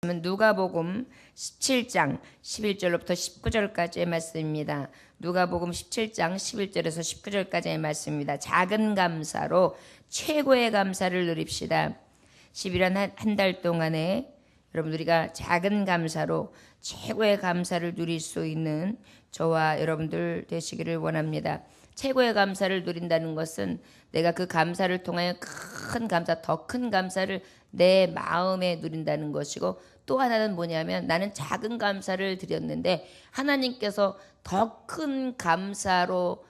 누가복음 17장 11절로부터 19절까지의 말씀입니다. 누가복음 17장 11절에서 19절까지의 말씀입니다. 작은 감사로 최고의 감사를 누립시다. 11월 한 달 동안에 여러분 우리가 작은 감사로 최고의 감사를 누릴 수 있는 저와 여러분들 되시기를 원합니다. 최고의 감사를 누린다는 것은 내가 그 감사를 통하여 큰 감사, 더 큰 감사를 내 마음에 누린다는 것이고, 또 하나는 뭐냐면 나는 작은 감사를 드렸는데 하나님께서 더 큰 감사로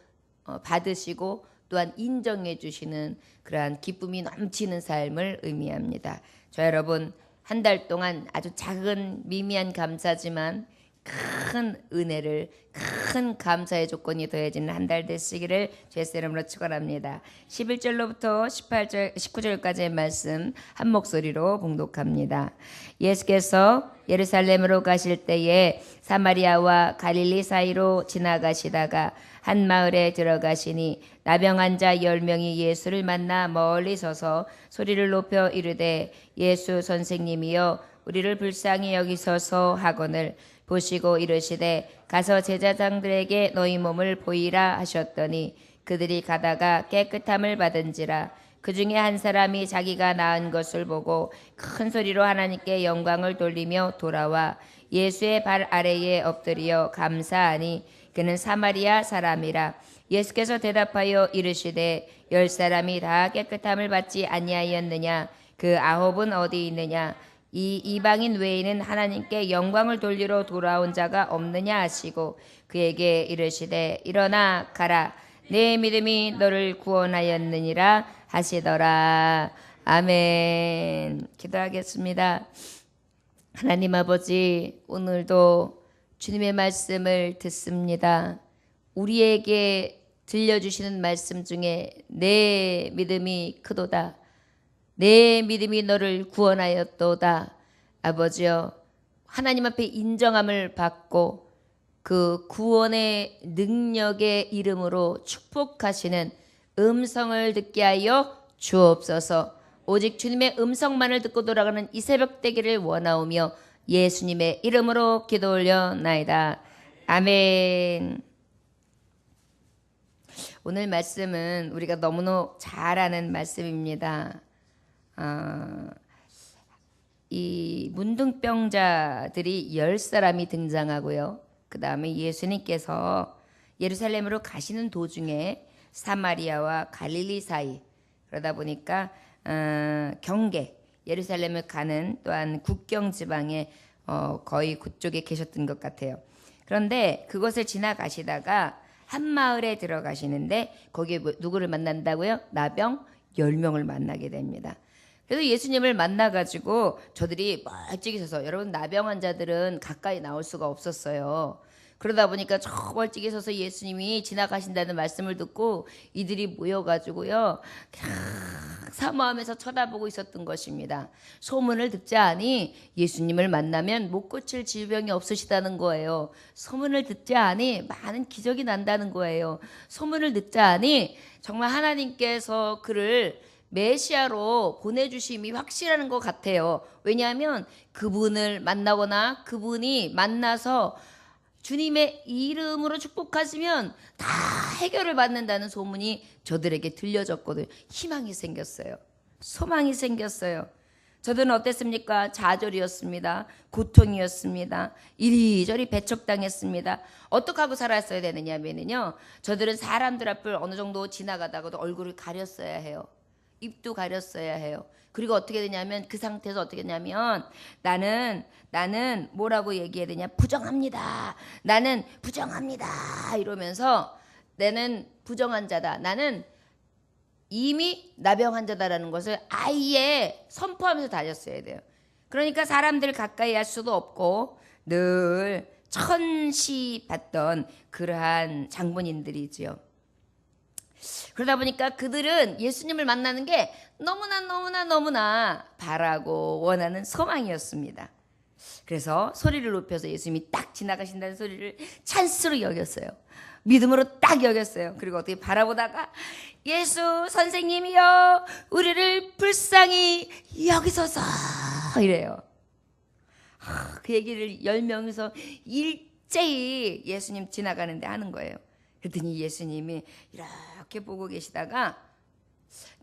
받으시고 또한 인정해 주시는 그러한 기쁨이 넘치는 삶을 의미합니다. 저 여러분 한 달 동안 아주 작은 미미한 감사지만 큰 은혜를, 큰 감사의 조건이 더해지는 한 달 되시기를 주의 이름으로 축원합니다. 11절로부터 18절, 19절까지의 말씀 한 목소리로 봉독합니다. 예수께서 예루살렘으로 가실 때에 사마리아와 갈릴리 사이로 지나가시다가 한 마을에 들어가시니 나병 환자 10명이 예수를 만나 멀리 서서 소리를 높여 이르되 예수 선생님이여 우리를 불쌍히 여기소서 하거늘 보시고 이르시되 가서 제자장들에게 너희 몸을 보이라 하셨더니 그들이 가다가 깨끗함을 받은지라. 그 중에 한 사람이 자기가 나은 것을 보고 큰 소리로 하나님께 영광을 돌리며 돌아와 예수의 발 아래에 엎드려 감사하니 그는 사마리아 사람이라. 예수께서 대답하여 이르시되 10사람이 다 깨끗함을 받지 아니하였느냐? 그 9은 어디 있느냐? 이 이방인 외에는 하나님께 영광을 돌리러 돌아온 자가 없느냐 하시고 그에게 이르시되 일어나 가라 내 믿음이 너를 구원하였느니라 하시더라. 아멘. 기도하겠습니다. 하나님 아버지, 오늘도 주님의 말씀을 듣습니다. 우리에게 들려주시는 말씀 중에 내 믿음이 크도다, 내 믿음이 너를 구원하였도다. 아버지여, 하나님 앞에 인정함을 받고 그 구원의 능력의 이름으로 축복하시는 음성을 듣게 하여 주옵소서. 오직 주님의 음성만을 듣고 돌아가는 이 새벽 되기를 원하오며 예수님의 이름으로 기도 올려나이다. 아멘. 오늘 말씀은 우리가 너무나 잘 아는 말씀입니다. 이 문둥병자들이 10사람이 등장하고요. 그 다음에 예수님께서 예루살렘으로 가시는 도중에 사마리아와 갈릴리 사이, 그러다 보니까 경계, 예루살렘을 가는 또한 국경 지방에 거의 그쪽에 계셨던 것 같아요. 그런데 그것을 지나가시다가 한 마을에 들어가시는데 거기에 누구를 만난다고요? 나병 10명을 만나게 됩니다. 그래서 예수님을 만나가지고 저들이 멀찍이 서서, 여러분 나병 환자들은 가까이 나올 수가 없었어요. 그러다 보니까 저 멀찍이 서서 예수님이 지나가신다는 말씀을 듣고 이들이 모여가지고요 사모하면서 쳐다보고 있었던 것입니다. 소문을 듣자 하니 예수님을 만나면 못 고칠 질병이 없으시다는 거예요. 소문을 듣자 하니 많은 기적이 난다는 거예요. 소문을 듣자 하니 정말 하나님께서 그를 메시아로 보내주심이 확실한 것 같아요. 왜냐하면 그분을 만나거나 그분이 만나서 주님의 이름으로 축복하시면 다 해결을 받는다는 소문이 저들에게 들려졌거든요. 희망이 생겼어요. 소망이 생겼어요. 저들은 어땠습니까? 좌절이었습니다. 고통이었습니다. 이리저리 배척당했습니다. 어떻게 하고 살았어야 되느냐면요, 저들은 사람들 앞을 어느 정도 지나가다가도 얼굴을 가렸어야 해요. 입도 가렸어야 해요. 그리고 어떻게 되냐면 그 상태에서 어떻게 되냐면 나는 뭐라고 얘기해야 되냐? 부정합니다. 나는 부정합니다. 이러면서 나는 부정한 자다. 나는 이미 나병 환자다라는 것을 아예 선포하면서 다녔어야 돼요. 그러니까 사람들 가까이 할 수도 없고 늘 천시 받던 그러한 장본인들이지요. 그러다 보니까 그들은 예수님을 만나는 게 너무나 바라고 원하는 소망이었습니다. 그래서 소리를 높여서 예수님이 딱 지나가신다는 소리를 찬스로 여겼어요. 믿음으로 딱 여겼어요. 그리고 어떻게 바라보다가 예수 선생님이여 우리를 불쌍히 여기소서 이래요. 그 얘기를 10명이서 일제히 예수님 지나가는데 하는 거예요. 그랬더니 예수님이 이렇게 보고 계시다가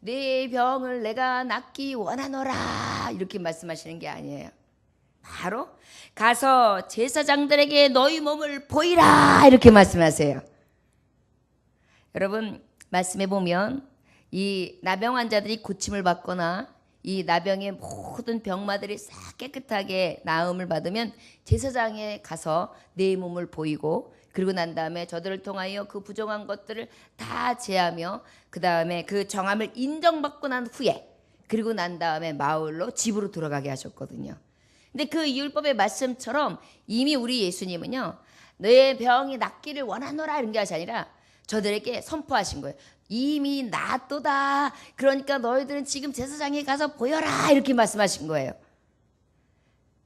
네 병을 내가 낫기 원하노라 이렇게 말씀하시는 게 아니에요. 바로 가서 제사장들에게 너희 몸을 보이라 이렇게 말씀하세요. 여러분 말씀해 보면 이 나병 환자들이 고침을 받거나 이 나병의 모든 병마들이 싹 깨끗하게 나음을 받으면 제사장에 가서 내 몸을 보이고 그리고 난 다음에 저들을 통하여 그 부정한 것들을 다 제하며 그 다음에 그 정함을 인정받고 난 후에 그리고 난 다음에 마을로 집으로 돌아가게 하셨거든요. 근데 그 율법의 말씀처럼 이미 우리 예수님은요 너의 병이 낫기를 원하노라 이런 게 아니라 저들에게 선포하신 거예요. 이미 낫도다. 그러니까 너희들은 지금 제사장에 가서 보여라 이렇게 말씀하신 거예요.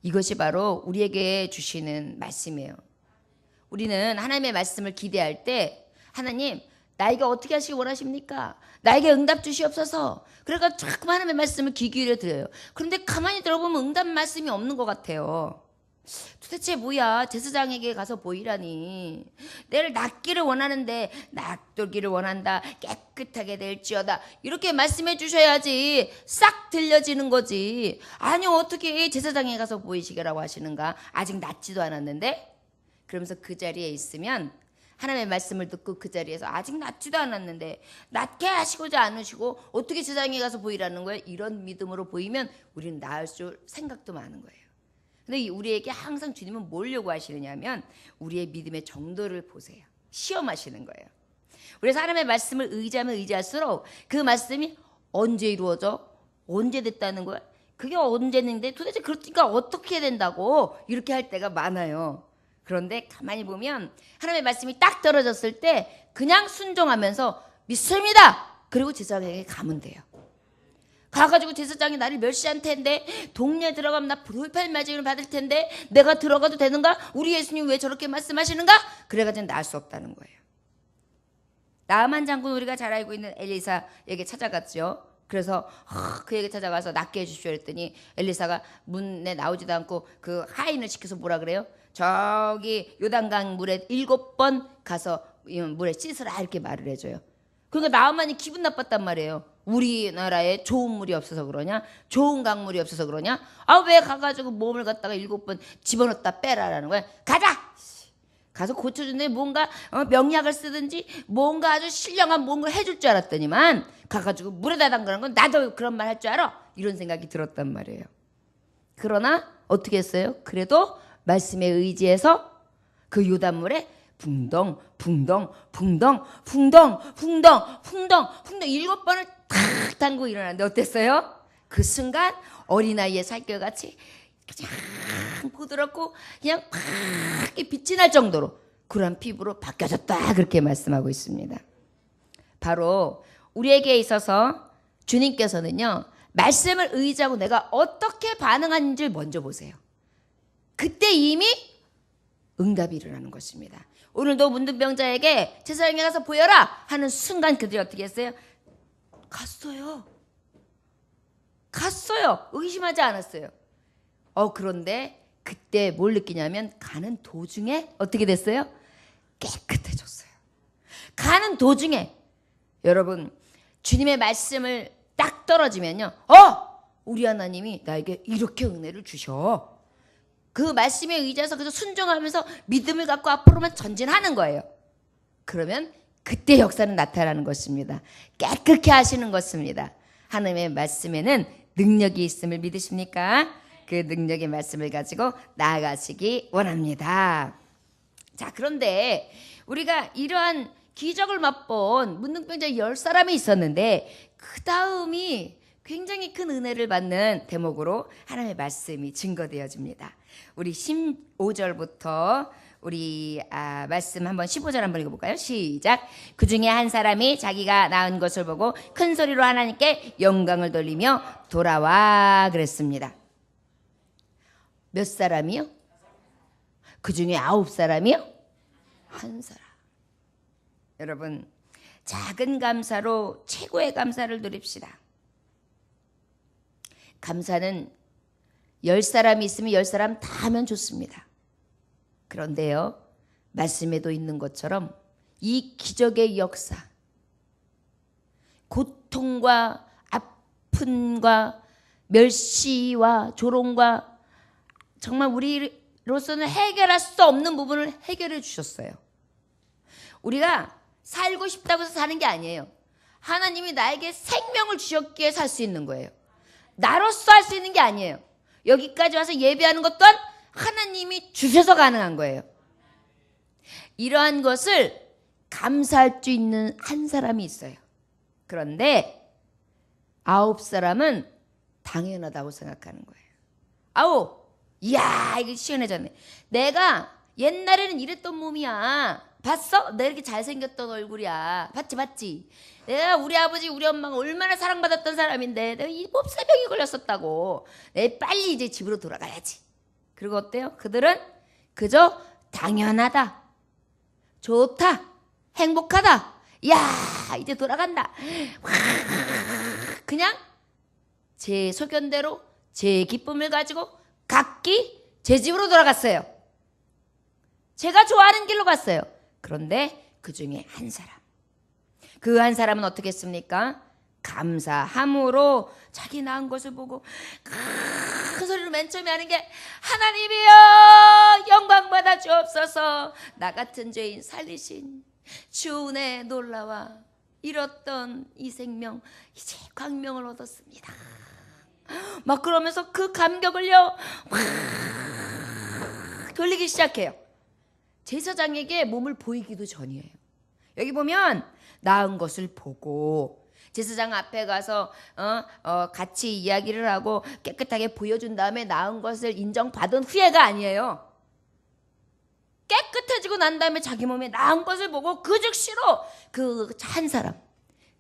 이것이 바로 우리에게 주시는 말씀이에요. 우리는 하나님의 말씀을 기대할 때 하나님 나에게 어떻게 하시기 원하십니까? 나에게 응답 주시옵소서. 그러니까 자꾸 하나님의 말씀을 귀 기울여 드려요. 그런데 가만히 들어보면 응답 말씀이 없는 것 같아요. 도대체 뭐야 제사장에게 가서 보이라니 내를 낫기를 원하는데 낫기를 원한다 깨끗하게 될지어다 이렇게 말씀해 주셔야지 싹 들려지는 거지. 아니 어떻게 제사장에 가서 보이시게라고 하시는가. 아직 낫지도 않았는데. 그러면서 그 자리에 있으면 하나님의 말씀을 듣고 그 자리에서 아직 낫지도 않았는데 낫게 하시고자 않으시고 어떻게 제사장에 가서 보이라는 거예요. 이런 믿음으로 보이면 우리는 나을 줄 생각도 많은 거예요. 근데 우리에게 항상 주님은 뭘 요구하시느냐면 우리의 믿음의 정도를 보세요. 시험하시는 거예요. 우리 사람의 말씀을 의지하면 의지할수록 그 말씀이 언제 이루어져? 언제 됐다는 거야? 그게 언제는데 도대체 그러니까 어떻게 된다고 이렇게 할 때가 많아요. 그런데 가만히 보면 하나님의 말씀이 딱 떨어졌을 때 그냥 순종하면서 믿습니다. 그리고 제사장에게 가면 돼요. 가가지고 제사장이 나를 멸시할 텐데 동네에 들어가면 나 불팔맞음을 받을 텐데 내가 들어가도 되는가? 우리 예수님 왜 저렇게 말씀하시는가? 그래가지고 나을 수 없다는 거예요. 나아만 장군 우리가 잘 알고 있는 엘리사에게 찾아갔죠. 그래서 그에게 찾아가서 낫게 해주십시오 했더니 엘리사가 문에 나오지도 않고 그 하인을 시켜서 뭐라 그래요? 저기 요단강 물에 7번 가서 물에 씻으라 이렇게 말을 해줘요. 그러니까 나아만이 기분 나빴단 말이에요. 우리나라에 좋은 물이 없어서 그러냐? 좋은 강물이 없어서 그러냐? 아 왜 가가지고 몸을 갖다가 7번 집어넣었다 빼라라는 거야. 가자! 가서 고쳐준데 뭔가 명약을 쓰든지 뭔가 아주 신령한 뭔가를 해줄 줄 알았더니만 가가지고 물에다 담그는 건 나도 그런 말 할 줄 알아? 이런 생각이 들었단 말이에요. 그러나 어떻게 했어요? 그래도 말씀에 의지해서 그 요단물에 붕덩 붕덩 붕덩 붕덩 붕덩 붕덩 붕덩 7번을 탁 담고 일어났는데 어땠어요? 그 순간 어린아이의 살결같이 가장 부드럽고 그냥 팍 빛이 날 정도로 그런 피부로 바뀌어졌다 그렇게 말씀하고 있습니다. 바로 우리에게 있어서 주님께서는요 말씀을 의지하고 내가 어떻게 반응하는지 먼저 보세요. 그때 이미 응답이 일어나는 것입니다. 오늘도 문둥병자에게 제사장에 가서 보여라 하는 순간 그들이 어떻게 했어요? 갔어요. 의심하지 않았어요. 그런데 그때 뭘 느끼냐면 가는 도중에 어떻게 됐어요? 깨끗해졌어요. 가는 도중에 여러분 주님의 말씀을 딱 떨어지면요. 우리 하나님이 나에게 이렇게 은혜를 주셔. 그 말씀에 의지해서 그래서 순종하면서 믿음을 갖고 앞으로만 전진하는 거예요. 그러면 그때 역사는 나타나는 것입니다. 깨끗게 하시는 것입니다. 하나님의 말씀에는 능력이 있음을 믿으십니까? 그 능력의 말씀을 가지고 나아가시기 원합니다. 자, 그런데 우리가 이러한 기적을 맛본 문둥병자 10사람이 있었는데 그 다음이 굉장히 큰 은혜를 받는 대목으로 하나님의 말씀이 증거되어집니다. 우리 15절부터 우리 말씀 한번 15절 한번 읽어볼까요? 시작. 그 중에 한 사람이 자기가 낳은 것을 보고 큰 소리로 하나님께 영광을 돌리며 돌아와 그랬습니다. 몇 사람이요? 그 중에 9사람이요? 한 사람. 여러분 작은 감사로 최고의 감사를 누립시다. 감사는 10사람이 있으면 10사람 다 하면 좋습니다. 그런데요, 말씀에도 있는 것처럼 이 기적의 역사, 고통과 아픔과 멸시와 조롱과 정말 우리로서는 해결할 수 없는 부분을 해결해 주셨어요. 우리가 살고 싶다고 해서 사는 게 아니에요. 하나님이 나에게 생명을 주셨기에 살 수 있는 거예요. 나로서 할 수 있는 게 아니에요. 여기까지 와서 예배하는 것 또한 하나님이 주셔서 가능한 거예요. 이러한 것을 감사할 수 있는 한 사람이 있어요. 그런데 9사람은 당연하다고 생각하는 거예요. 이야, 이게 시원해졌네. 내가 옛날에는 이랬던 몸이야. 봤어? 내가 이렇게 잘생겼던 얼굴이야. 봤지? 내가 우리 아버지, 우리 엄마가 얼마나 사랑받았던 사람인데 내가 이 몹사병이 걸렸었다고. 내가 빨리 이제 집으로 돌아가야지. 그리고 어때요? 그들은 그저 당연하다, 좋다, 행복하다, 야 이제 돌아간다, 그냥 제 소견대로 제 기쁨을 가지고 각기 제 집으로 돌아갔어요. 제가 좋아하는 길로 갔어요. 그런데 그 중에 한 사람, 그 한 사람은 어떻게 했습니까? 감사함으로 자기 낳은 것을 보고 큰 소리로 맨 처음에 하는 게, 하나님이여 영광 받아 주옵소서, 나 같은 죄인 살리신 주 은혜에 놀라와 잃었던 이 생명 이제 광명을 얻었습니다. 막 그러면서 그 감격을요 돌리기 시작해요. 제사장에게 몸을 보이기도 전이에요. 여기 보면 낳은 것을 보고 제사장 앞에 가서 같이 이야기를 하고 깨끗하게 보여준 다음에 낳은 것을 인정받은 후회가 아니에요. 깨끗해지고 난 다음에 자기 몸에 낳은 것을 보고 그 즉시로 그 한 사람,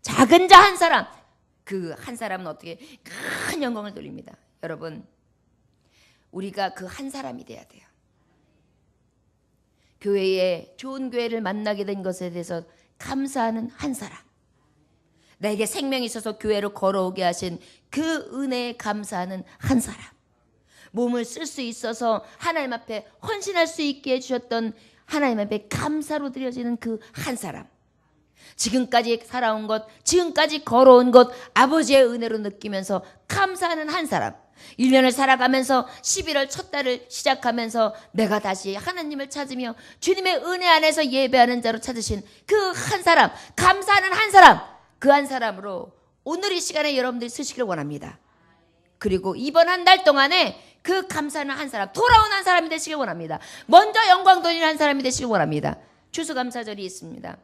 작은 자 한 사람, 그 한 사람은 어떻게 큰 영광을 돌립니다. 여러분, 우리가 그 한 사람이 돼야 돼요. 교회에 좋은 교회를 만나게 된 것에 대해서 감사하는 한 사람, 나에게 생명이 있어서 교회로 걸어오게 하신 그 은혜에 감사하는 한 사람, 몸을 쓸 수 있어서 하나님 앞에 헌신할 수 있게 해주셨던 하나님 앞에 감사로 드려지는 그 한 사람, 지금까지 살아온 것, 지금까지 걸어온 것 아버지의 은혜로 느끼면서 감사하는 한 사람, 1년을 살아가면서 11월 첫 달을 시작하면서 내가 다시 하나님을 찾으며 주님의 은혜 안에서 예배하는 자로 찾으신 그 한 사람, 감사하는 한 사람, 그 한 사람으로 오늘 이 시간에 여러분들이 쓰시길 원합니다. 그리고 이번 한 달 동안에 그 감사하는 한 사람, 돌아온 한 사람이 되시길 원합니다. 먼저 영광 돌리는 한 사람이 되시길 원합니다. 추수감사절이 있습니다.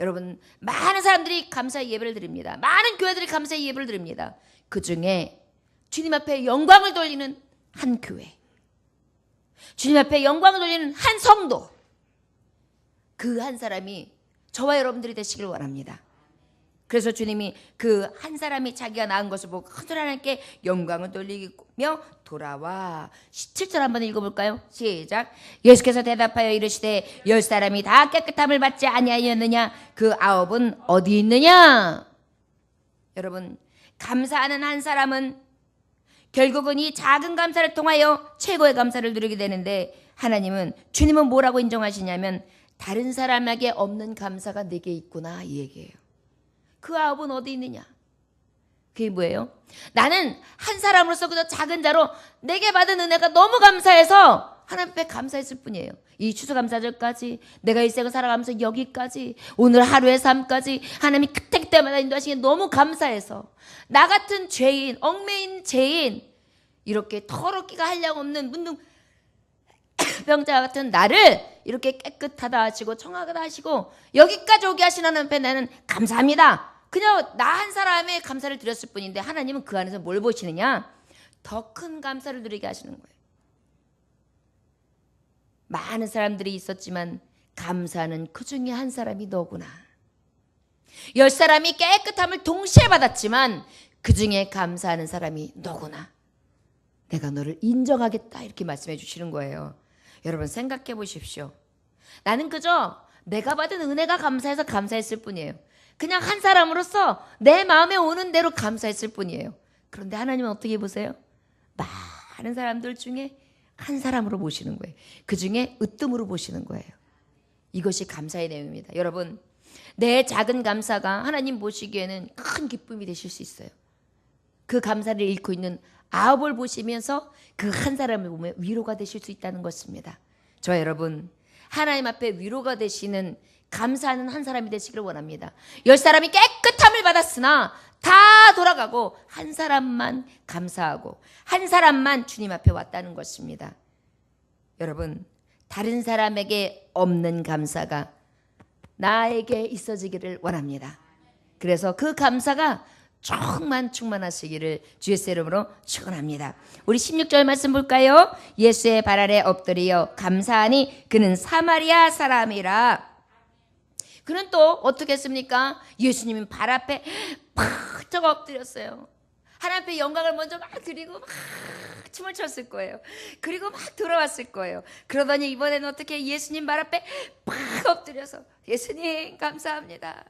여러분, 많은 사람들이 감사의 예배를 드립니다. 많은 교회들이 감사의 예배를 드립니다. 그 중에 주님 앞에 영광을 돌리는 한 교회, 주님 앞에 영광을 돌리는 한 성도, 그 한 사람이 저와 여러분들이 되시길 원합니다. 그래서 주님이 그 한 사람이 자기가 낳은 것을 보고 큰 소리 하나님께 영광을 돌리며 돌아와. 17절 한번 읽어볼까요? 시작. 예수께서 대답하여 이르시되 10사람이 다 깨끗함을 받지 아니하였느냐? 그 9은 어디 있느냐? 여러분, 감사하는 한 사람은 결국은 이 작은 감사를 통하여 최고의 감사를 누리게 되는데, 하나님은, 주님은 뭐라고 인정하시냐면 다른 사람에게 없는 감사가 내게 있구나, 이 얘기예요. 그 9은 어디 있느냐? 그게 뭐예요? 나는 한 사람으로서 그저 작은 자로 내게 받은 은혜가 너무 감사해서 하나님 앞에 감사했을 뿐이에요. 이 추수감사절까지, 내가 이 생을 살아가면서 여기까지, 오늘 하루의 삶까지 하나님이 그때그때마다 인도하시기에 너무 감사해서 나 같은 죄인, 얽매인 죄인, 이렇게 더럽기가 한량 없는 문둥병자 같은 나를 이렇게 깨끗하다 하시고 청하다 하시고 여기까지 오게 하신 하나님 앞에 나는 감사합니다. 그냥 나 한 사람의 감사를 드렸을 뿐인데, 하나님은 그 안에서 뭘 보시느냐? 더 큰 감사를 누리게 하시는 거예요. 많은 사람들이 있었지만 감사하는 그 중에 한 사람이 너구나. 10사람이 깨끗함을 동시에 받았지만 그 중에 감사하는 사람이 너구나. 내가 너를 인정하겠다, 이렇게 말씀해 주시는 거예요. 여러분, 생각해 보십시오. 나는 그저 내가 받은 은혜가 감사해서 감사했을 뿐이에요. 그냥 한 사람으로서 내 마음에 오는 대로 감사했을 뿐이에요. 그런데 하나님은 어떻게 보세요? 많은 사람들 중에 한 사람으로 보시는 거예요. 그 중에 으뜸으로 보시는 거예요. 이것이 감사의 내용입니다. 여러분, 내 작은 감사가 하나님 보시기에는 큰 기쁨이 되실 수 있어요. 그 감사를 잃고 있는 아합을 보시면서 그 한 사람을 보면 위로가 되실 수 있다는 것입니다. 저 여러분, 하나님 앞에 위로가 되시는 감사하는 한 사람이 되시기를 원합니다. 10사람이 깨끗함을 받았으나 다 돌아가고 한 사람만 감사하고 한 사람만 주님 앞에 왔다는 것입니다. 여러분, 다른 사람에게 없는 감사가 나에게 있어지기를 원합니다. 그래서 그 감사가 충만하시기를 주 예수의 이름으로 축원합니다. 우리 16절 말씀 볼까요? 예수의 발 아래 엎드려 감사하니 그는 사마리아 사람이라. 그는 또 어떻게 했습니까? 예수님이 발 앞에 팍 엎드렸어요. 하나님 앞에 영광을 먼저 막 드리고 막 춤을 췄을 거예요. 그리고 막 돌아왔을 거예요. 그러더니 이번에는 어떻게 예수님 발 앞에 팍 엎드려서 예수님 감사합니다.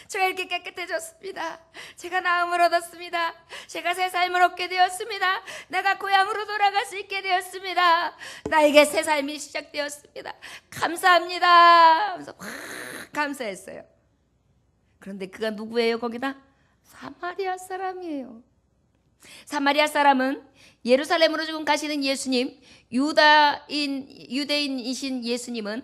제가 이렇게 깨끗해졌습니다. 제가 나음을 얻었습니다. 제가 새 삶을 얻게 되었습니다. 내가 고향으로 돌아갈 수 있게 되었습니다. 나에게 새 삶이 시작되었습니다. 감사합니다 하면서 확 감사했어요. 그런데 그가 누구예요? 거기다 사마리아 사람이에요. 사마리아 사람은 예루살렘으로 지금 가시는 예수님, 유대인이신 예수님은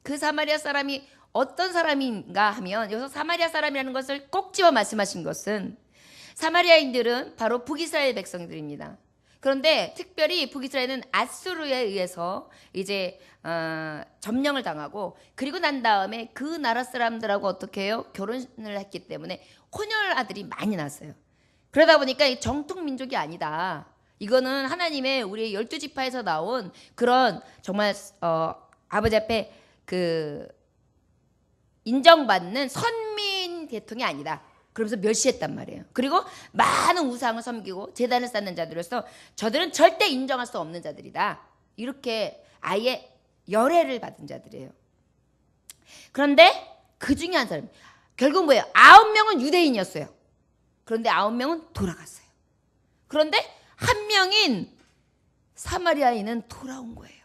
그 사마리아 사람이 어떤 사람인가 하면, 여기서 사마리아 사람이라는 것을 꼭 집어 말씀하신 것은 사마리아인들은 바로 북이스라엘 백성들입니다. 그런데 특별히 북이스라엘은 아수르에 의해서 이제 점령을 당하고, 그리고 난 다음에 그 나라 사람들하고 어떻게 해요? 결혼을 했기 때문에 혼혈 아들이 많이 났어요. 그러다 보니까 이 정통 민족이 아니다. 이거는 하나님의 우리 12지파에서 나온 그런 정말 아버지 앞에 그 인정받는 선민 계통이 아니다. 그러면서 멸시했단 말이에요. 그리고 많은 우상을 섬기고 제단을 쌓는 자들로서 저들은 절대 인정할 수 없는 자들이다. 이렇게 아예 열애를 받은 자들이에요. 그런데 그 중에 한 사람, 결국 뭐예요? 9명은 유대인이었어요. 그런데 9명은 돌아갔어요. 그런데 한 명인 사마리아인은 돌아온 거예요.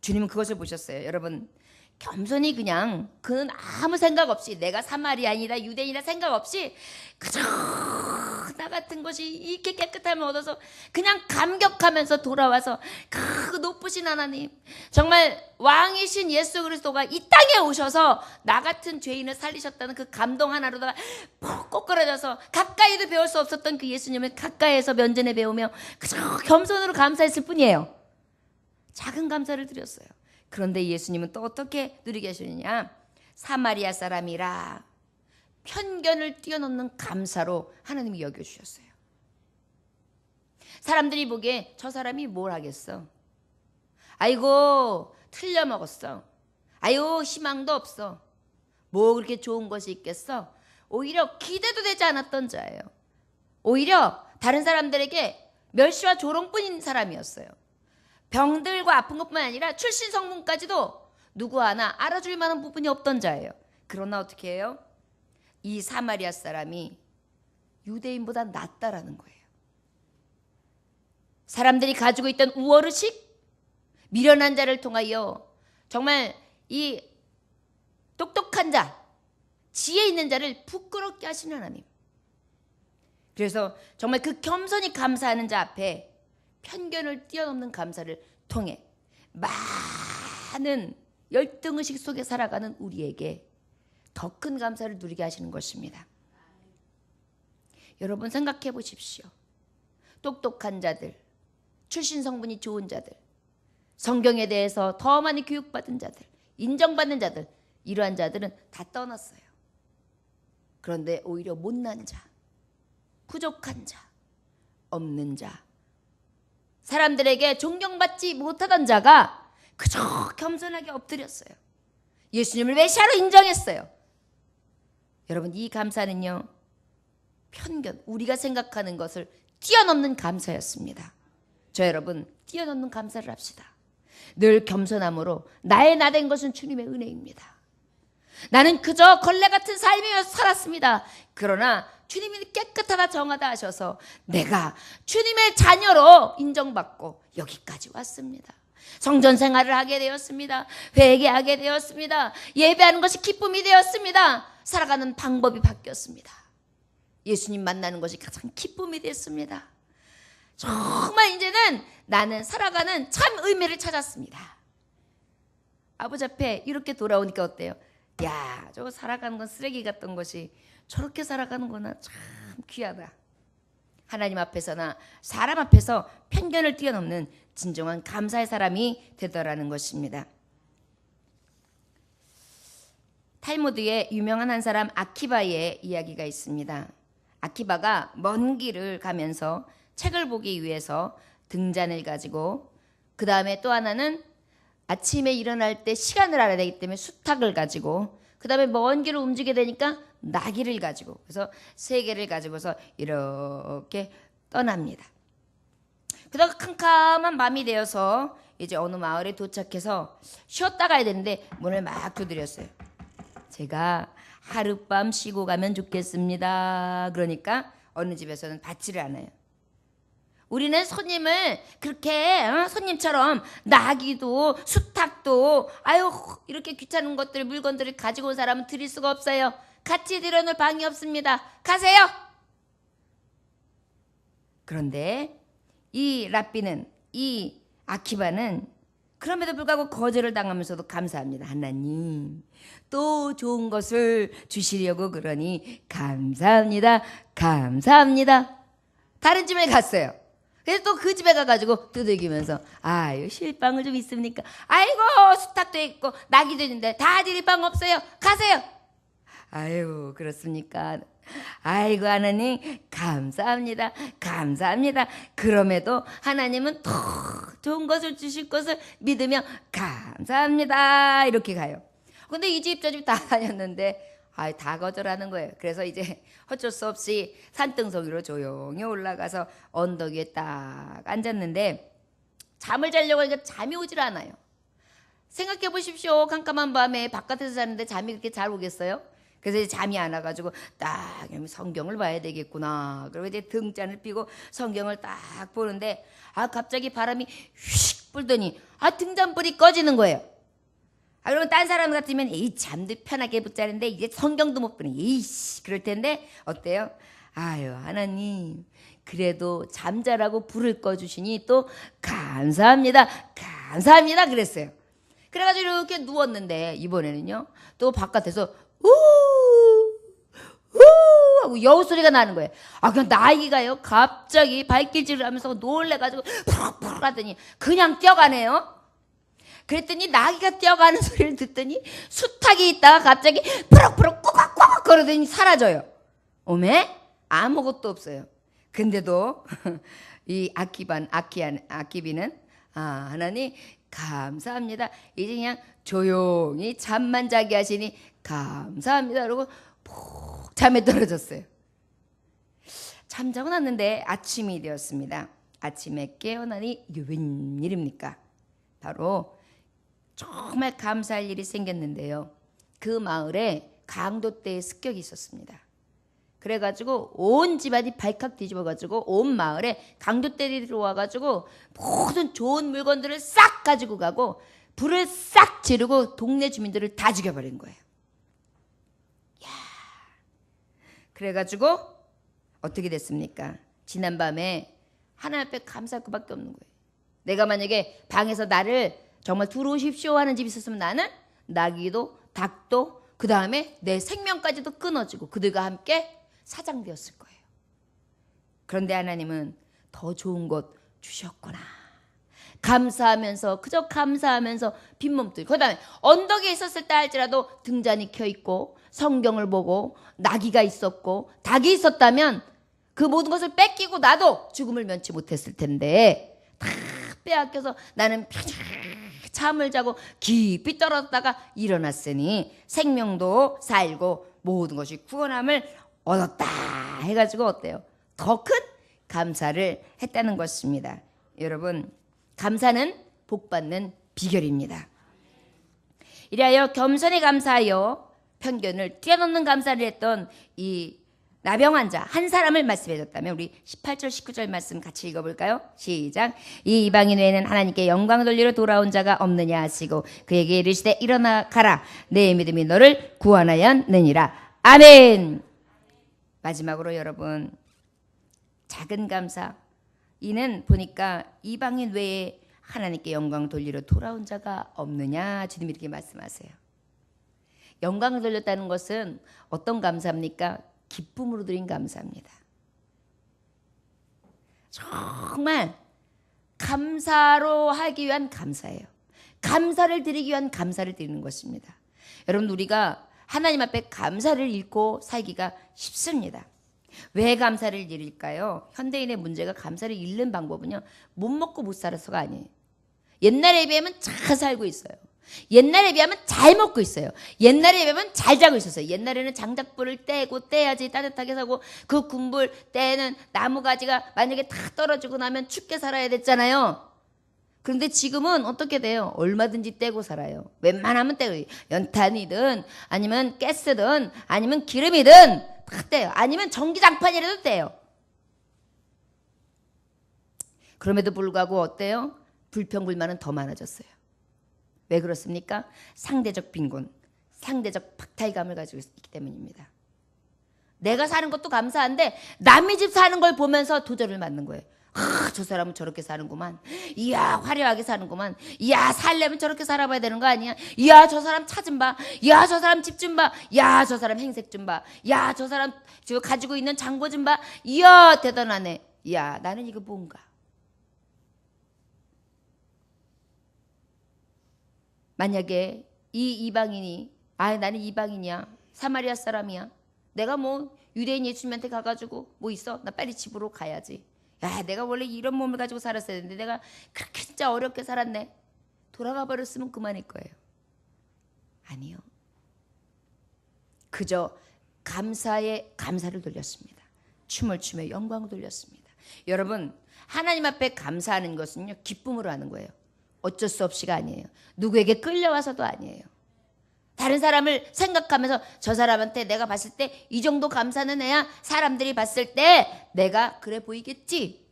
주님은 그것을 보셨어요. 여러분, 겸손히 그냥 그는 아무 생각 없이 내가 사마리아인이다 유대인이다 생각 없이 그저 나 같은 것이 이렇게 깨끗함을 얻어서 그냥 감격하면서 돌아와서 그 높으신 하나님, 정말 왕이신 예수 그리스도가 이 땅에 오셔서 나 같은 죄인을 살리셨다는 그 감동 하나로다가 푹 꼬꾸라져서 가까이도 배울 수 없었던 그 예수님을 가까이에서 면전에 배우며 그저 겸손으로 감사했을 뿐이에요. 작은 감사를 드렸어요. 그런데 예수님은 또 어떻게 누리게 하시느냐? 사마리아 사람이라 편견을 뛰어넘는 감사로 하나님이 여겨주셨어요. 사람들이 보기에 저 사람이 뭘 하겠어? 아이고 틀려먹었어. 아이고 희망도 없어. 뭐 그렇게 좋은 것이 있겠어? 오히려 기대도 되지 않았던 자예요. 오히려 다른 사람들에게 멸시와 조롱뿐인 사람이었어요. 병들과 아픈 것뿐만 아니라 출신 성분까지도 누구 하나 알아줄 만한 부분이 없던 자예요. 그러나 어떻게 해요? 이 사마리아 사람이 유대인보다 낫다라는 거예요. 사람들이 가지고 있던 우월의식, 미련한 자를 통하여 정말 이 똑똑한 자, 지혜 있는 자를 부끄럽게 하시는 하나님. 그래서 정말 그 겸손히 감사하는 자 앞에 편견을 뛰어넘는 감사를 통해 많은 열등의식 속에 살아가는 우리에게 더 큰 감사를 누리게 하시는 것입니다. 여러분 생각해 보십시오. 똑똑한 자들, 출신 성분이 좋은 자들, 성경에 대해서 더 많이 교육받은 자들, 인정받는 자들, 이러한 자들은 다 떠났어요. 그런데 오히려 못난 자, 부족한 자, 없는 자, 사람들에게 존경받지 못하던 자가 그저 겸손하게 엎드렸어요. 예수님을 메시아로 인정했어요. 여러분 이 감사는요, 편견, 우리가 생각하는 것을 뛰어넘는 감사였습니다. 저 여러분 뛰어넘는 감사를 합시다. 늘 겸손함으로 나의 나된 것은 주님의 은혜입니다. 나는 그저 걸레 같은 삶이어서 살았습니다. 그러나 주님이 깨끗하다 정하다 하셔서 내가 주님의 자녀로 인정받고 여기까지 왔습니다. 성전 생활을 하게 되었습니다. 회개하게 되었습니다. 예배하는 것이 기쁨이 되었습니다. 살아가는 방법이 바뀌었습니다. 예수님 만나는 것이 가장 기쁨이 됐습니다. 정말 이제는 나는 살아가는 참 의미를 찾았습니다. 아버지 앞에 이렇게 돌아오니까 어때요? 야, 저거 살아가는 건 쓰레기 같던 것이 저렇게 살아가는 거나 참 귀하다. 하나님 앞에서나 사람 앞에서 편견을 뛰어넘는 진정한 감사의 사람이 되더라는 것입니다. 탈무드에 유명한 한 사람 아키바의 이야기가 있습니다. 아키바가 먼 길을 가면서 책을 보기 위해서 등잔을 가지고, 그 다음에 또 하나는 아침에 일어날 때 시간을 알아야 되기 때문에 수탉을 가지고, 그 다음에 먼 길을 움직이게 되니까 나귀를 가지고, 그래서 3개를 가지고서 이렇게 떠납니다. 그러다가 캄캄한 밤이 되어서 이제 어느 마을에 도착해서 쉬었다 가야 되는데 문을 막 두드렸어요. 제가 하룻밤 쉬고 가면 좋겠습니다. 그러니까 어느 집에서는 받지를 않아요. 우리는 손님을 그렇게 손님처럼 나귀도 수탉도 아유 이렇게 귀찮은 것들 물건들을 가지고 온 사람은 드릴 수가 없어요. 같이 들여놓을 방이 없습니다. 가세요. 그런데 이 랍비는, 이 아키바는 그럼에도 불구하고 거절을 당하면서도 감사합니다. 하나님 또 좋은 것을 주시려고 그러니 감사합니다. 감사합니다. 다른 집에 갔어요. 그래서 또 그 집에 가가지고 두들기면서 아유 쉴방을 좀 있습니까? 아이고 수탉도 있고 나귀도 있는데 다 드릴 방 없어요. 가세요. 아유 그렇습니까? 아이고 하나님 감사합니다. 감사합니다. 그럼에도 하나님은 더 좋은 것을 주실 것을 믿으며 감사합니다. 이렇게 가요. 근데 이 집 저 집 다 다녔는데 다 거절하는 거예요. 그래서 이제 어쩔 수 없이 산등성 위로 조용히 올라가서 언덕 위에 딱 앉았는데 잠을 자려고 하니까 잠이 오질 않아요. 생각해 보십시오. 깜깜한 밤에 바깥에서 자는데 잠이 그렇게 잘 오겠어요? 그래서 이제 잠이 안 와가지고 딱 성경을 봐야 되겠구나. 그리고 이제 등잔을 펴고 성경을 딱 보는데 갑자기 바람이 휙 불더니 등잔불이 꺼지는 거예요. 그러면 딴 사람 같으면 이 잠도 편하게 붙자는데 이제 성경도 못 보니 이씨 그럴 텐데 어때요? 아유 하나님 그래도 잠자라고 불을 꺼주시니 또 감사합니다. 감사합니다 그랬어요. 그래가지고 이렇게 누웠는데 이번에는요 또 바깥에서 우 하고 여우 소리가 나는 거예요. 그냥 나귀가요 갑자기 발길질을 하면서 놀래가지고 푸럭푸럭 하더니 그냥 뛰어가네요. 그랬더니 나귀가 뛰어가는 소리를 듣더니 수탉이 있다가 갑자기 푸럭푸럭 꾸걱꾸걱 거리더니 사라져요. 오메? 아무것도 없어요. 근데도 이 아키비는 하나님 감사합니다. 이제 그냥 조용히 잠만 자게 하시니 감사합니다. 그러고 푹 잠에 떨어졌어요. 잠자고 났는데 아침이 되었습니다. 아침에 깨어나니 이게 웬일입니까? 바로 정말 감사할 일이 생겼는데요. 그 마을에 강도떼의 습격이 있었습니다. 그래가지고 온 집안이 발칵 뒤집어가지고 온 마을에 강도떼들이 들어와가지고 모든 좋은 물건들을 싹 가지고 가고 불을 싹 지르고 동네 주민들을 다 죽여버린 거예요. 야, 그래가지고 어떻게 됐습니까? 지난밤에 하나님 앞에 감사할 것밖에 없는 거예요. 내가 만약에 방에서 나를 정말 들어오십시오 하는 집이 있었으면 나는 나귀도 닭도 그 다음에 내 생명까지도 끊어지고 그들과 함께 사장되었을 거예요. 그런데 하나님은 더 좋은 것 주셨구나. 감사하면서 그저 감사하면서 빈몸들. 그 다음에 언덕에 있었을 때 할지라도 등잔이 켜있고 성경을 보고 나귀가 있었고 닭이 있었다면 그 모든 것을 뺏기고 나도 죽음을 면치 못했을 텐데 다 빼앗겨서 나는 잠을 자고 깊이 떨어졌다가 일어났으니 생명도 살고 모든 것이 구원함을 얻었다 해가지고 어때요? 더 큰 감사를 했다는 것입니다. 여러분 감사는 복받는 비결입니다. 이리하여 겸손히 감사하여 편견을 뛰어넘는 감사를 했던 이 나병 환자 한 사람을 말씀해 줬다면 우리 18절 19절 말씀 같이 읽어볼까요? 시작. 이 이방인 외에는 하나님께 영광 돌리러 돌아온 자가 없느냐 하시고 그에게 이르시되 일어나 가라 내 믿음이 너를 구원하였느니라. 아멘. 마지막으로 여러분, 작은 감사. 이는 보니까 이방인 외에 하나님께 영광 돌리러 돌아온 자가 없느냐, 주님이 이렇게 말씀하세요. 영광을 돌렸다는 것은 어떤 감사입니까? 기쁨으로 드린 감사입니다. 정말 감사로 하기 위한 감사예요. 감사를 드리기 위한 감사를 드리는 것입니다. 여러분, 우리가 하나님 앞에 감사를 잃고 살기가 쉽습니다. 왜 감사를 잃을까요? 현대인의 문제가 감사를 잃는 방법은요, 못 먹고 못 살아서가 아니에요. 옛날에 비하면 잘 살고 있어요. 옛날에 비하면 잘 먹고 있어요. 옛날에 비하면 잘 자고 있었어요. 옛날에는 장작불을 떼고 떼야지 따뜻하게 사고, 그 군불 떼는 나무가지가 만약에 다 떨어지고 나면 춥게 살아야 됐잖아요. 그런데 지금은 어떻게 돼요? 얼마든지 떼고 살아요. 웬만하면 떼고, 연탄이든 아니면 가스든 아니면 기름이든 다 떼요. 아니면 전기장판이라도 떼요. 그럼에도 불구하고 어때요? 불평불만은 더 많아졌어요. 왜 그렇습니까? 상대적 빈곤, 상대적 박탈감을 가지고 있기 때문입니다. 내가 사는 것도 감사한데 남의 집 사는 걸 보면서 도전을 맞는 거예요. 저 사람은 저렇게 사는구만. 이야, 화려하게 사는구만. 이야, 살려면 저렇게 살아봐야 되는 거 아니야? 이야, 저 사람 차 좀 봐. 이야, 저 사람 집 좀 봐. 이야, 저 사람 행색 좀 봐. 이야, 저 사람 저 가지고 있는 장보 좀 봐. 이야, 대단하네. 이야, 나는 이거 뭔가. 만약에 이 이방인이, 나는 이방인이야, 사마리아 사람이야, 내가 뭐 유대인 예수님한테 가가지고 뭐 있어? 나 빨리 집으로 가야지. 야, 내가 원래 이런 몸을 가지고 살았어야 되는데 내가 그렇게 진짜 어렵게 살았네. 돌아가 버렸으면 그만일 거예요. 아니요. 그저 감사를 돌렸습니다. 춤을 추며 영광을 돌렸습니다. 여러분, 하나님 앞에 감사하는 것은요, 기쁨으로 하는 거예요. 어쩔 수 없이가 아니에요. 누구에게 끌려와서도 아니에요. 다른 사람을 생각하면서 저 사람한테 내가 봤을 때 이 정도 감사는 해야 사람들이 봤을 때 내가 그래 보이겠지.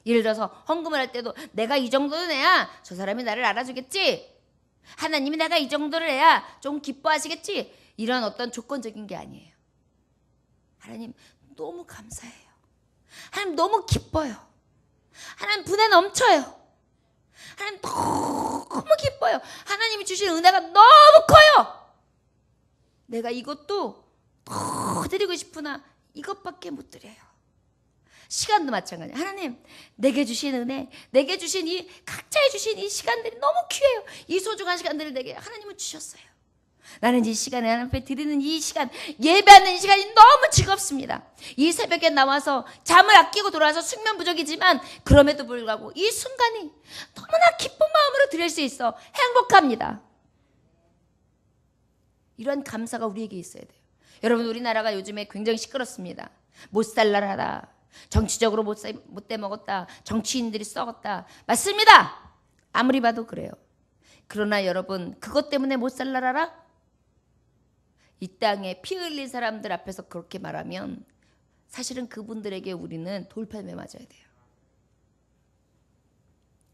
예를 들어서 헌금을 할 때도 내가 이 정도는 해야 저 사람이 나를 알아주겠지. 하나님이 내가 이 정도를 해야 좀 기뻐하시겠지. 이런 어떤 조건적인 게 아니에요. 하나님 너무 감사해요. 하나님 너무 기뻐요. 하나님 분에 넘쳐요. 하나님 너무 기뻐요. 하나님이 주신 은혜가 너무 커요. 내가 이것도 더 드리고 싶으나 이것밖에 못 드려요. 시간도 마찬가지예요. 하나님, 내게 주신 은혜, 내게 주신 이 각자에 주신 이 시간들이 너무 귀해요. 이 소중한 시간들을 내게 하나님은 주셨어요. 나는 이 시간에 하나님 앞에 드리는 이 시간, 예배하는 이 시간이 너무 즐겁습니다. 이 새벽에 나와서 잠을 아끼고 돌아와서 숙면 부족이지만 그럼에도 불구하고 이 순간이 너무나 기쁜 마음으로 드릴 수 있어 행복합니다. 이런 감사가 우리에게 있어야 돼요. 여러분, 우리나라가 요즘에 굉장히 시끄럽습니다. 못살나라다, 정치적으로 못돼 먹었다, 정치인들이 썩었다. 맞습니다. 아무리 봐도 그래요. 그러나 여러분, 그것 때문에 못살나라라? 이 땅에 피 흘린 사람들 앞에서 그렇게 말하면 사실은 그분들에게 우리는 돌팔매 맞아야 돼요.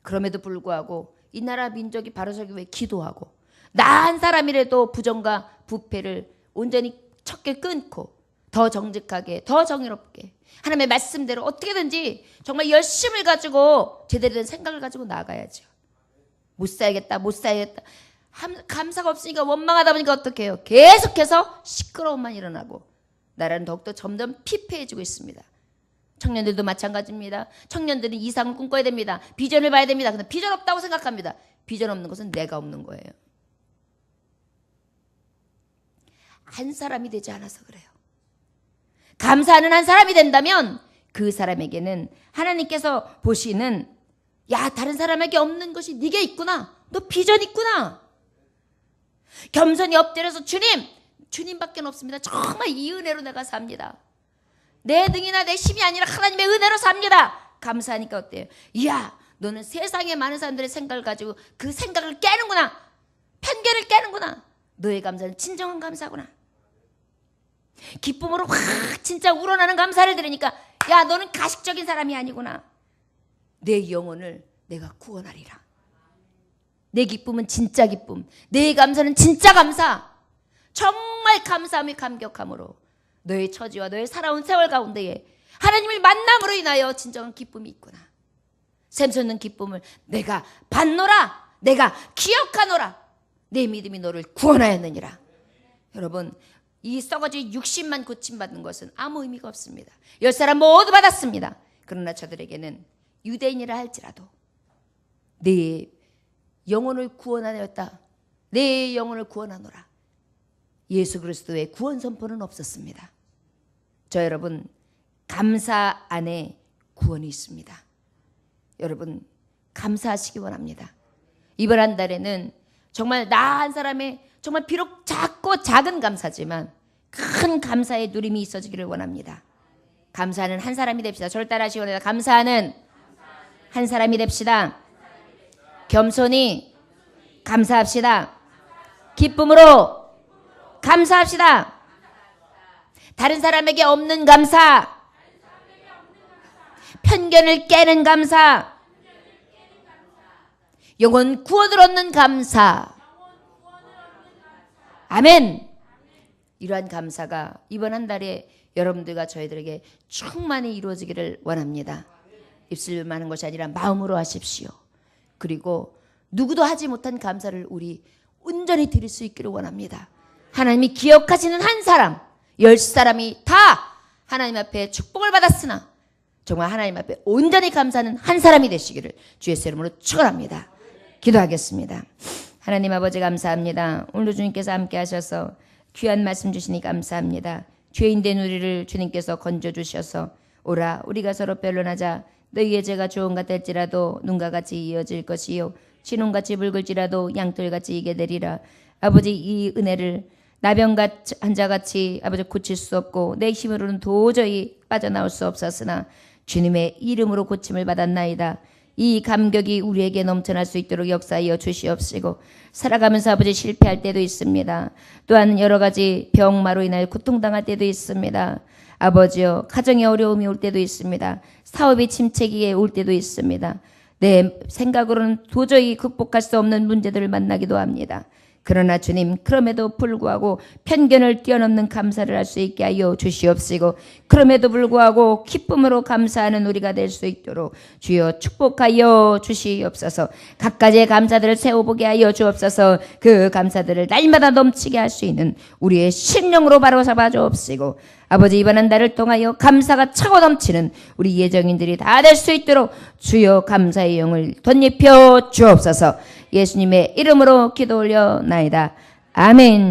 그럼에도 불구하고 이 나라 민족이 바로 서기 위해 기도하고, 나 한 사람이라도 부정과 부패를 온전히 척게 끊고 더 정직하게, 더 정의롭게 하나님의 말씀대로 어떻게든지 정말 열심을 가지고 제대로 된 생각을 가지고 나가야죠. 못 살겠다, 못 살겠다. 감사가 없으니까 원망하다 보니까 어떻게 해요? 계속해서 시끄러움만 일어나고 나라는 더욱더 점점 피폐해지고 있습니다. 청년들도 마찬가지입니다. 청년들은 이상을 꿈꿔야 됩니다. 비전을 봐야 됩니다. 근데 비전 없다고 생각합니다. 비전 없는 것은 내가 없는 거예요. 한 사람이 되지 않아서 그래요. 감사하는 한 사람이 된다면 그 사람에게는 하나님께서 보시는, 야, 다른 사람에게 없는 것이 네게 있구나. 너 비전 있구나. 겸손히 엎드려서 주님밖에 없습니다. 정말 이 은혜로 내가 삽니다. 내 능이나 내 힘이 아니라 하나님의 은혜로 삽니다. 감사하니까 어때요? 이야, 너는 세상에 많은 사람들의 생각을 가지고 그 생각을 깨는구나. 편견을 깨는구나. 너의 감사는 진정한 감사구나. 기쁨으로 확 진짜 우러나는 감사를 들으니까 야, 너는 가식적인 사람이 아니구나. 내 영혼을 내가 구원하리라. 내 기쁨은 진짜 기쁨, 내 감사는 진짜 감사. 정말 감사함이 감격함으로 너의 처지와 너의 살아온 세월 가운데에 하나님을 만남으로 인하여 진정한 기쁨이 있구나. 샘솟는 기쁨을 내가 받노라. 내가 기억하노라. 내 믿음이 너를 구원하였느니라. 여러분, 이 썩어질 60만 고침받는 것은 아무 의미가 없습니다. 10사람 모두 받았습니다. 그러나 저들에게는 유대인이라 할지라도 내 영혼을 구원하였다. 내 영혼을 구원하노라. 예수 그리스도의 구원 선포는 없었습니다. 저 여러분, 감사 안에 구원이 있습니다. 여러분, 감사하시기 원합니다. 이번 한 달에는 정말 나 한 사람의 정말 비록 작고 작은 감사지만 큰 감사의 누림이 있어지기를 원합니다. 감사하는 한 사람이 됩시다. 저를 따라하시기 원합니다. 감사하는 한 사람이 됩시다. 겸손히 감사합시다. 기쁨으로 감사합시다. 다른 사람에게 없는 감사, 편견을 깨는 감사, 영혼 구원을 얻는 감사. 아멘. 이러한 감사가 이번 한 달에 여러분들과 저희들에게 충만히 이루어지기를 원합니다. 입술만 하는 것이 아니라 마음으로 하십시오. 그리고 누구도 하지 못한 감사를 우리 온전히 드릴 수 있기를 원합니다. 하나님이 기억하시는 한 사람, 10사람이 다 하나님 앞에 축복을 받았으나 정말 하나님 앞에 온전히 감사하는 한 사람이 되시기를 주의 이름으로 축원합니다. 기도하겠습니다. 하나님 아버지 감사합니다. 오늘도 주님께서 함께 하셔서 귀한 말씀 주시니 감사합니다. 죄인된 우리를 주님께서 건져주셔서 오라 우리가 서로 변론하자. 너희의 죄가 좋은가 될지라도 눈과 같이 이어질 것이요 진홍같이 붉을지라도 양털같이 이게 되리라. 아버지 이 은혜를 나병 환자같이 아버지 고칠 수 없고 내 힘으로는 도저히 빠져나올 수 없었으나 주님의 이름으로 고침을 받았나이다. 이 감격이 우리에게 넘쳐날 수 있도록 역사하여 주시옵시고 살아가면서 아버지 실패할 때도 있습니다. 또한 여러 가지 병마로 인하여 고통당할 때도 있습니다. 아버지여 가정에 어려움이 올 때도 있습니다. 사업이 침체기에 올 때도 있습니다. 내 생각으로는 도저히 극복할 수 없는 문제들을 만나기도 합니다. 그러나 주님 그럼에도 불구하고 편견을 뛰어넘는 감사를 할 수 있게 하여 주시옵시고 그럼에도 불구하고 기쁨으로 감사하는 우리가 될 수 있도록 주여 축복하여 주시옵소서. 각가지의 감사들을 세워보게 하여 주옵소서. 그 감사들을 날마다 넘치게 할 수 있는 우리의 심령으로 바로 잡아 주옵시고 아버지 이번 한 달을 통하여 감사가 차고 넘치는 우리 예정인들이 다 될 수 있도록 주여 감사의 영을 덧입혀 주옵소서. 예수님의 이름으로 기도 올려나이다. 아멘.